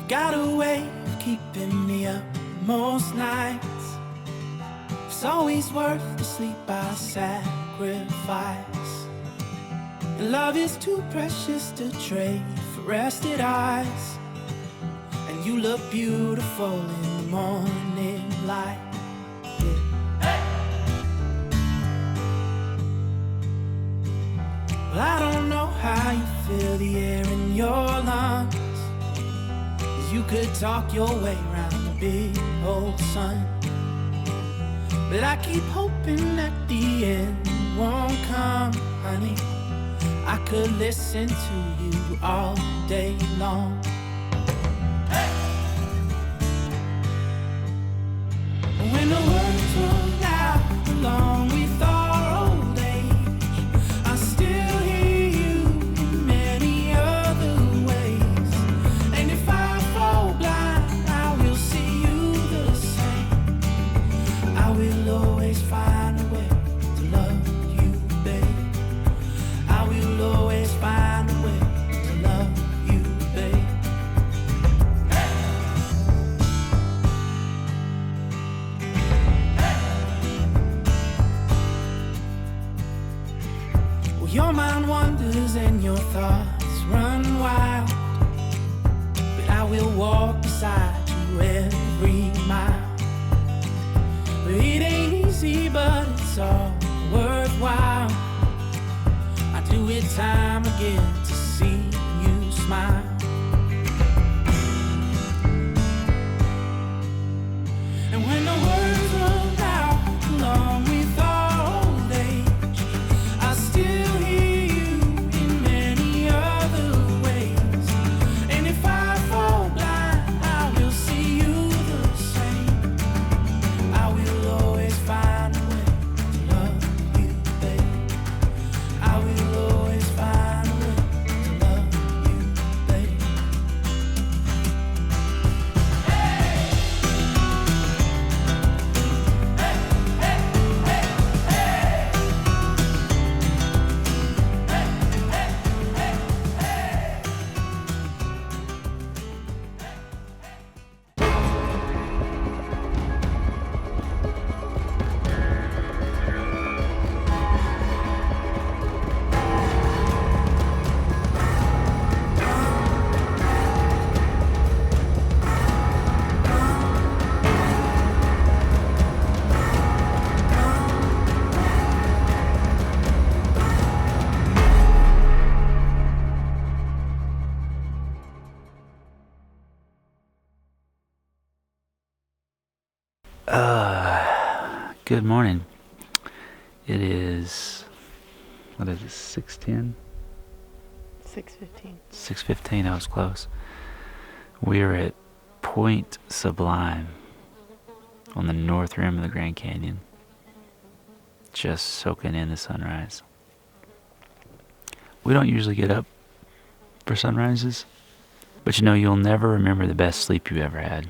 got a way of keeping me up most nights. It's always worth the sleep I sacrifice. And love is too precious to trade for rested eyes. And you look beautiful in the morning light. Well, I don't know how you feel the air in your lungs. You could talk your way around the big old sun. But I keep hoping that the end won't come, honey. I could listen to you all day long. When the words run out along with our old age, I still hear you in many other ways. And if I fall blind, I will see you the same. I will always find a way to love you, babe. I will always find a way to love you, babe. Well, your mind wanders and your thoughts run wild, but I will walk beside you every mile. It ain't easy, but it's all worthwhile. I do it time again to see you smile. And when the words run out along with our old age, I still hear you in many other ways. And if I fall blind, I will see you the same. I will always find a way to love you, babe. I will always find a way to love you, babe. Good morning. It is, what is it, 6:10? 6:15. 6:15, I was close. We are at Point Sublime on the north rim of the Grand Canyon, just soaking in the sunrise. We don't usually get up for sunrises, but you'll never remember the best sleep you ever had.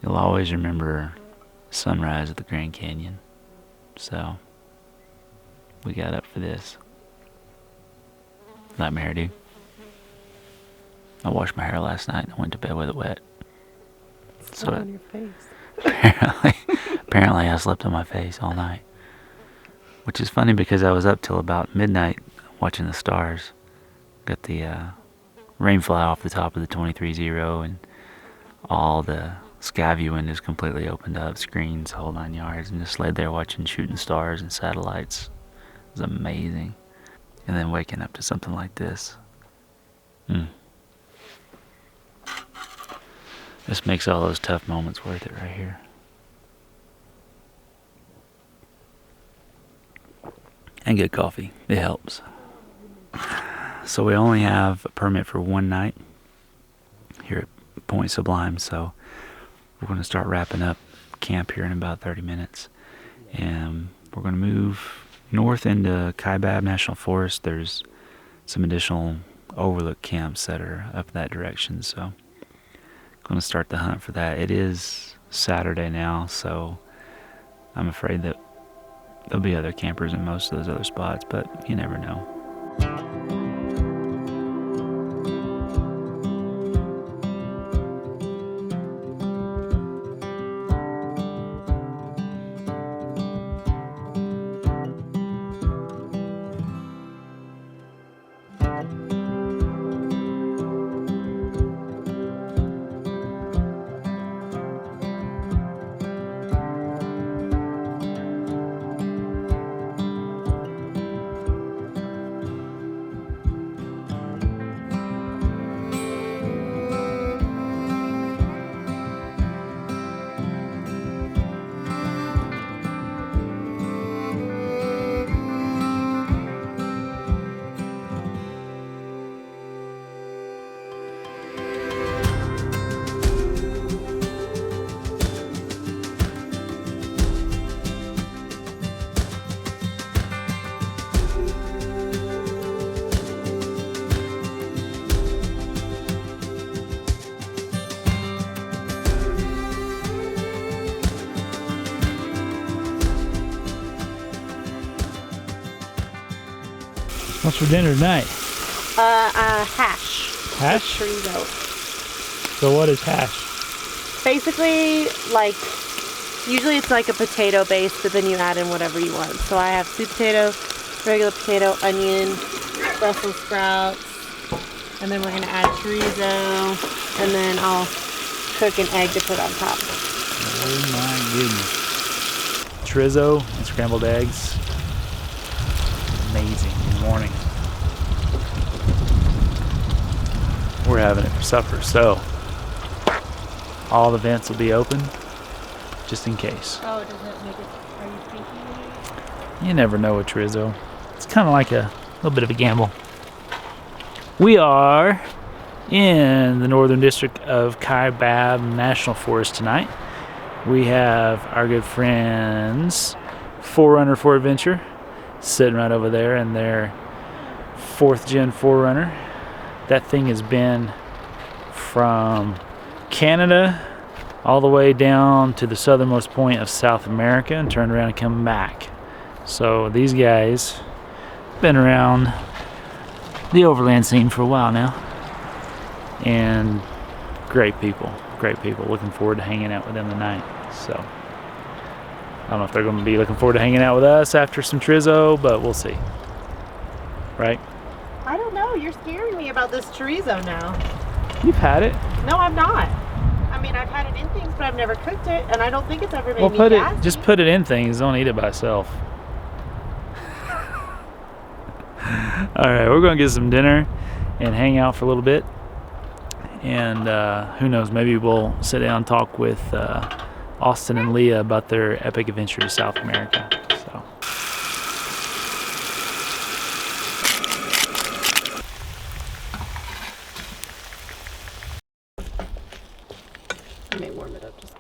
You'll always remember sunrise at the Grand Canyon. So we got up for this. Like my hairdo. I washed my hair last night and I went to bed with it wet. It's all on your face. Apparently I slept on my face all night. Which is funny because I was up till about midnight watching the stars. Got the rain fly off the top of the 23-0 and all the sky view windows completely opened up, screens, whole 9 yards, and just laid there watching shooting stars and satellites. It was amazing. And then waking up to something like this. This makes all those tough moments worth it right here. And good coffee. It helps. So we only have a permit for one night here at Point Sublime, so we're going to start wrapping up camp here in about 30 minutes. And we're going to move north into Kaibab National Forest. There's some additional overlook camps that are up that direction, so going to start the hunt for that. It is Saturday now, so I'm afraid that there'll be other campers in most of those other spots, but you never know. 'Cause What's for dinner tonight? Hash. Hash? With chorizo. So what is hash? Basically, like, usually it's like a potato base, but then you add in whatever you want. So I have sweet potato, regular potato, onion, Brussels sprouts, and then we're gonna add chorizo, and then I'll cook an egg to put on top. Oh my goodness. Chorizo and scrambled eggs. Amazing in the morning. We're having it for supper, so all the vents will be open just in case. Oh, does it make it, are you thinking? You never know with chorizo. It's kind of like a little bit of a gamble. We are in the Northern District of Kaibab National Forest tonight. We have our good friends 4Runner for Adventure sitting right over there in their 4th gen 4Runner. That thing has been from Canada all the way down to the southernmost point of South America and turned around and come back. So these guys have been around the overland scene for a while now, and great people. Looking forward to hanging out with them tonight. So I don't know if they're going to be looking forward to hanging out with us after some chorizo, but we'll see. Right? I don't know. You're scaring me about this chorizo now. You've had it. No, I'm not. I mean, I've had it in things, but I've never cooked it, and I don't think it's ever made Well, me put gassy. it. Just put it in things. Don't eat it by itself. All right, we're going to get some dinner and hang out for a little bit. And who knows, maybe we'll sit down and talk with Austin and Leah about their epic adventure to South America. So. I may warm it up just.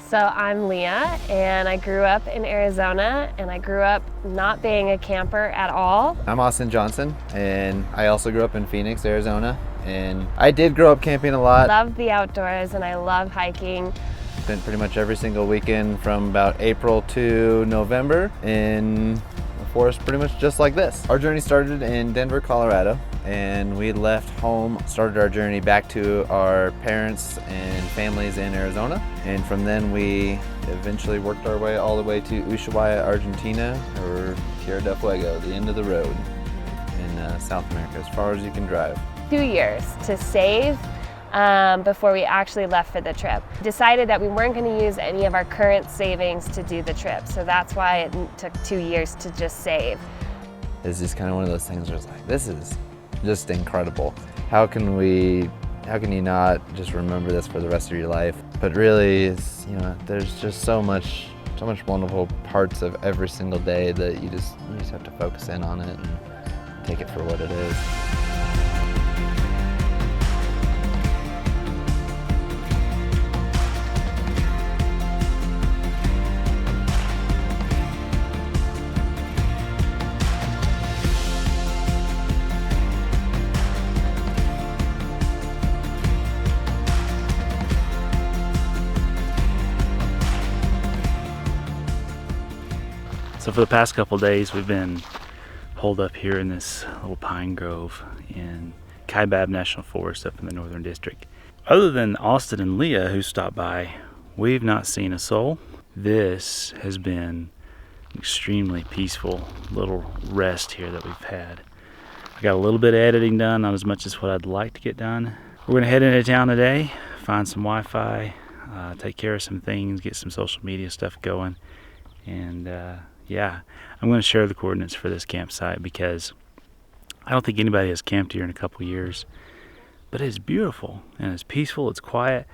So I'm Leah, and I grew up in Arizona, and I grew up not being a camper at all. I'm Austin Johnson, and I also grew up in Phoenix, Arizona, and I did grow up camping a lot. Love the outdoors, and I love hiking. Spent pretty much every single weekend from about April to November in a forest pretty much just like this. Our journey started in Denver, Colorado, and we left home, started our journey back to our parents and families in Arizona. And from then we eventually worked our way all the way to Ushuaia, Argentina, or Tierra del Fuego, the end of the road in South America, as far as you can drive. 2 years to save before we actually left for the trip. Decided that we weren't going to use any of our current savings to do the trip, so that's why it took 2 years to just save. It's just kind of one of those things where it's like, this is just incredible. How can you not just remember this for the rest of your life? But really, it's, you know, there's just so much wonderful parts of every single day that you just have to focus in on it and take it for what it is. So for the past couple of days, we've been holed up here in this little pine grove in Kaibab National Forest up in the Northern District. Other than Austin and Leah who stopped by, we've not seen a soul. This has been an extremely peaceful little rest here that we've had. I got a little bit of editing done, not as much as what I'd like to get done. We're gonna head into town today, find some Wi-Fi, take care of some things, get some social media stuff going, and yeah, I'm going to share the coordinates for this campsite because I don't think anybody has camped here in a couple years, but it's beautiful and it's peaceful, it's quiet.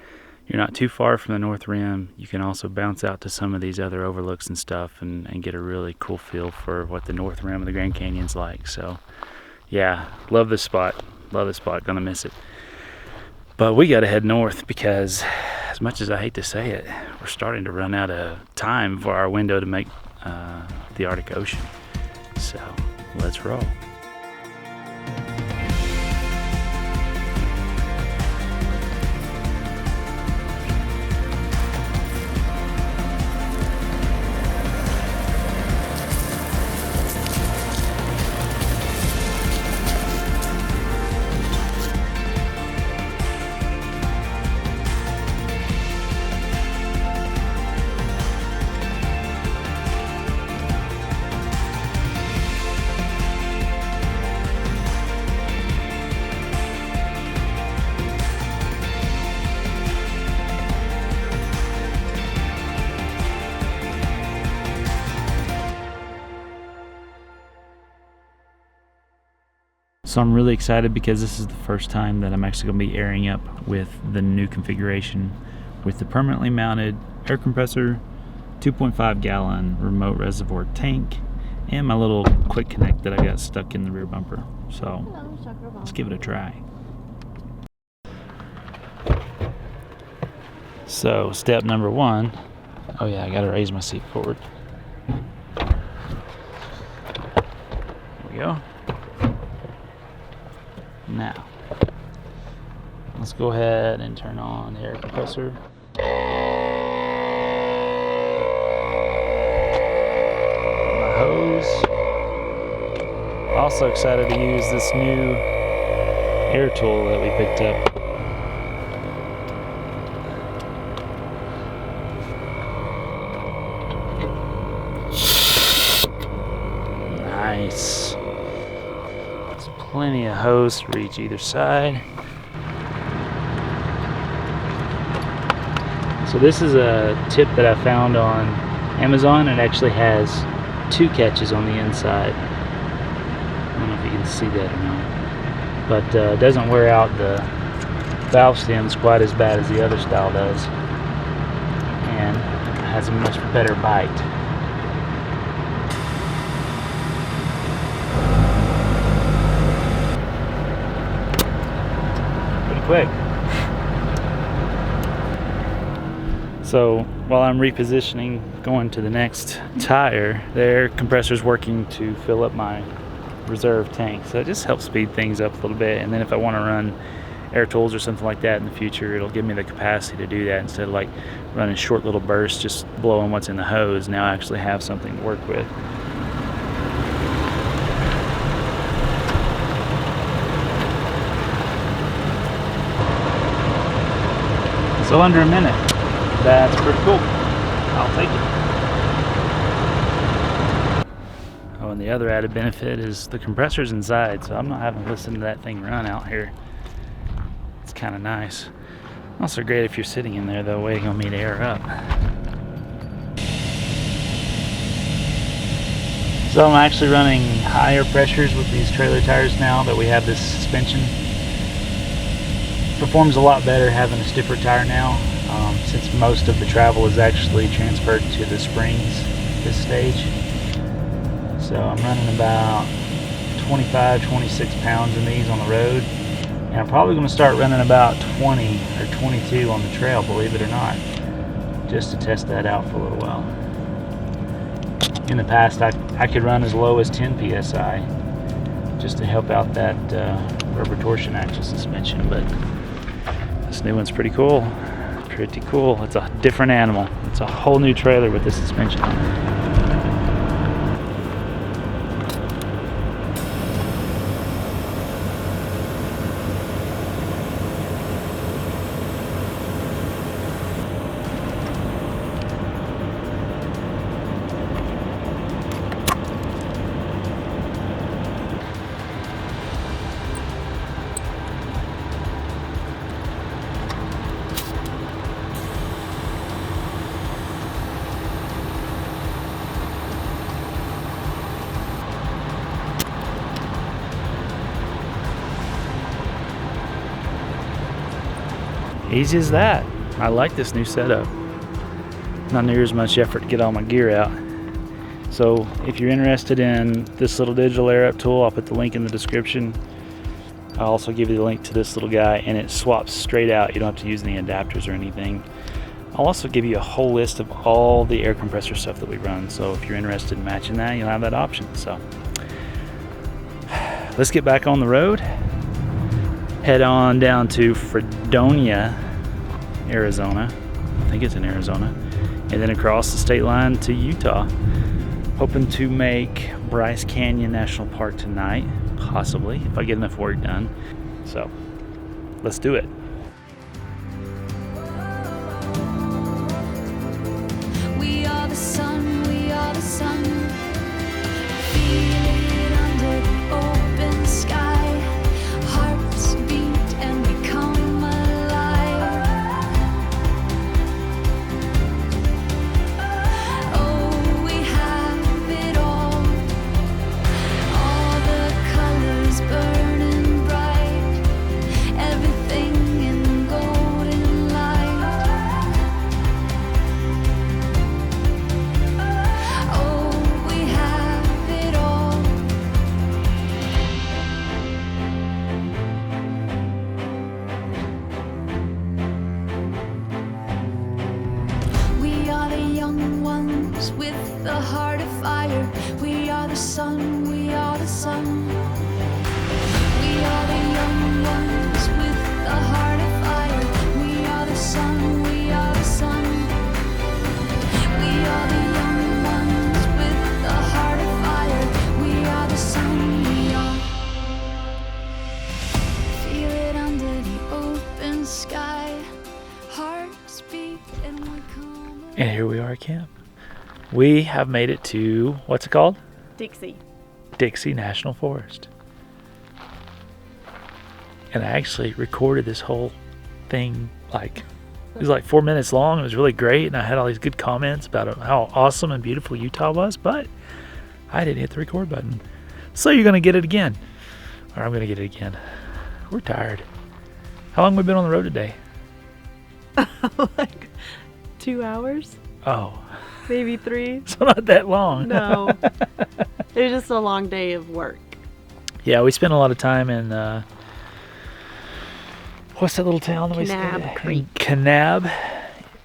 You're not too far from the North Rim. You can also bounce out to some of these other overlooks and stuff and get a really cool feel for what the North Rim of the Grand Canyon's like. So yeah, love this spot, gonna miss it. But we gotta head north because, as much as I hate to say it, we're starting to run out of time for our window to make the Arctic Ocean. So let's roll. So I'm really excited because this is the first time that I'm actually going to be airing up with the new configuration with the permanently mounted air compressor, 2.5 gallon remote reservoir tank, and my little quick connect that I got stuck in the rear bumper. So let's give it a try. So step number one, oh yeah, I got to raise my seat forward. There we go. Now, let's go ahead and turn on the air compressor. My hose. Also excited to use this new air tool that we picked up. Nice. Plenty of hose to reach either side. So this is a tip that I found on Amazon. It actually has 2 catches on the inside. I don't know if you can see that or not, but it doesn't wear out the valve stems quite as bad as the other style does, and has a much better bite. Quick. So while I'm repositioning, going to the next tire, the air compressor's working to fill up my reserve tank. So it just helps speed things up a little bit. And then if I want to run air tools or something like that in the future, it'll give me the capacity to do that instead of like running short little bursts, just blowing what's in the hose. Now I actually have something to work with. So under a minute. That's pretty cool. I'll take it. Oh, and the other added benefit is the compressor's inside, so I'm not having to listen to that thing run out here. It's kind of nice. Also great if you're sitting in there though, waiting on me to air up. So I'm actually running higher pressures with these trailer tires now that we have this suspension. Performs a lot better having a stiffer tire now, since most of the travel is actually transferred to the springs this stage. So I'm running about 25, 26 pounds in these on the road, and I'm probably going to start running about 20 or 22 on the trail, believe it or not, just to test that out for a little while. In the past I could run as low as 10 psi just to help out that rubber torsion axle suspension, but this new one's pretty cool. Pretty cool. It's a different animal. It's a whole new trailer with this suspension on it. Easy as that. I like this new setup. Not near as much effort to get all my gear out. So if you're interested in this little digital air up tool, I'll put the link in the description. I'll also give you the link to this little guy, and it swaps straight out. You don't have to use any adapters or anything. I'll also give you a whole list of all the air compressor stuff that we run. So if you're interested in matching that, you'll have that option. So let's get back on the road. Head on down to Fredonia, Arizona. I think it's in Arizona. And then across the state line to Utah. Hoping to make Bryce Canyon National Park tonight, possibly, if I get enough work done. So, let's do it. We are the sun, we are the sun. Feel it under the open sky. Hearts beat and we come alive. Oh, we have it all. All the colors burning bright. Everything in golden light. Oh, we have it all. We are the young ones with the heart of fire. We are the sun, we are the sun. We are the young ones with the heart of fire. We are the sun, we are the sun. We are the young ones with the heart of fire. We are the sun, we are. Feel it under the open sky. Hearts beat and we come. And here we are at camp. We have made it to, what's it called? Dixie. Dixie National Forest. And I actually recorded this whole thing, it was like 4 minutes long. It was really great, and I had all these good comments about how awesome and beautiful Utah was, but I didn't hit the record button. So you're gonna get it again. Or I'm gonna get it again. We're tired. How long have we been on the road today? Like 2 hours? Oh, Maybe 3? so not that long. No. It was just a long day of work. Yeah, we spent a lot of time in what's that little town that we Kanab stayed at? Creek. In Kanab,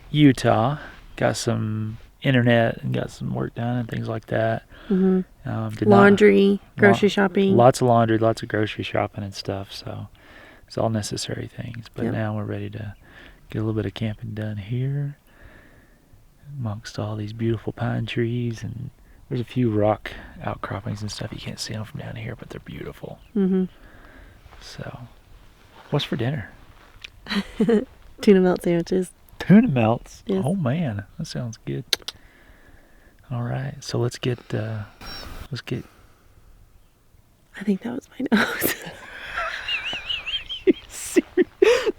Utah. Got some internet and got some work done and things like that. Mm-hmm. Did Laundry, grocery shopping. Lots of laundry, lots of grocery shopping and stuff. So it's all necessary things. But Yep. now we're ready to get a little bit of camping done here amongst all these beautiful pine trees, and there's a few rock outcroppings and stuff. You can't see them from down here, but they're beautiful. Mm-hmm. So, what's for dinner? Tuna melt sandwiches. Tuna melts. Yes. Oh man, that sounds good. All right, so let's get. I think that was my nose.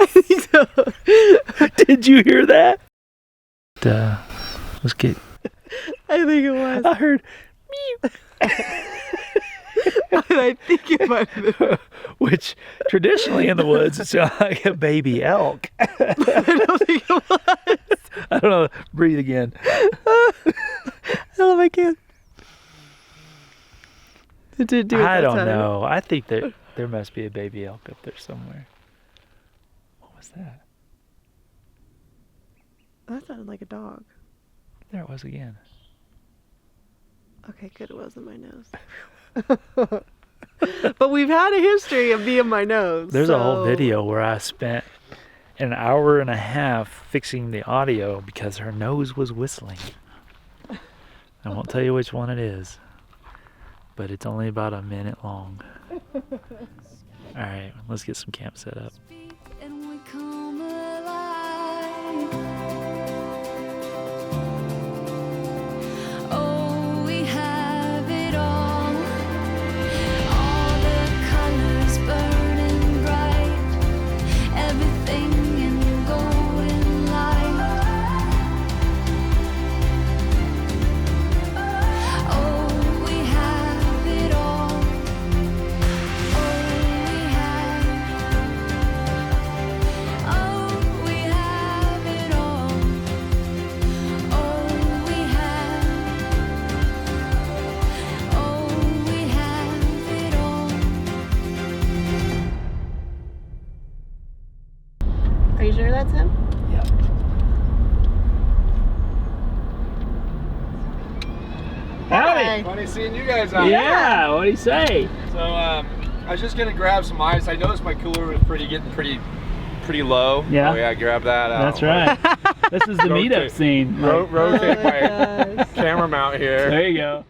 I think so. Did you hear that? Let's get. I think it was. I heard. I think it might have been. Which traditionally in the woods it sounds like a baby elk. I don't think it was. I don't know. Breathe again. I don't know if I can. It did do it I that don't time. know. I think there must be a baby elk up there somewhere. What was that? That sounded like a dog. There it was again. Okay, good. It wasn't my nose. But we've had a history of being my nose. There's a whole so- video where I spent an hour and a half fixing the audio because her nose was whistling. I won't tell you which one it is, but it's only about a minute long. All right, let's get some camp set up. And we come alive. Oh, we have it all. All the colors burning bright. Everything in golden light. Oh, we have it all. Oh, we have say? Funny seeing you guys out. Yeah, what do you say? So I was just gonna grab some ice. I noticed my cooler was getting pretty low. Yeah. Oh yeah, grab that out. That's right. This is the meetup scene. Rotate my gosh. camera mount here. There you go.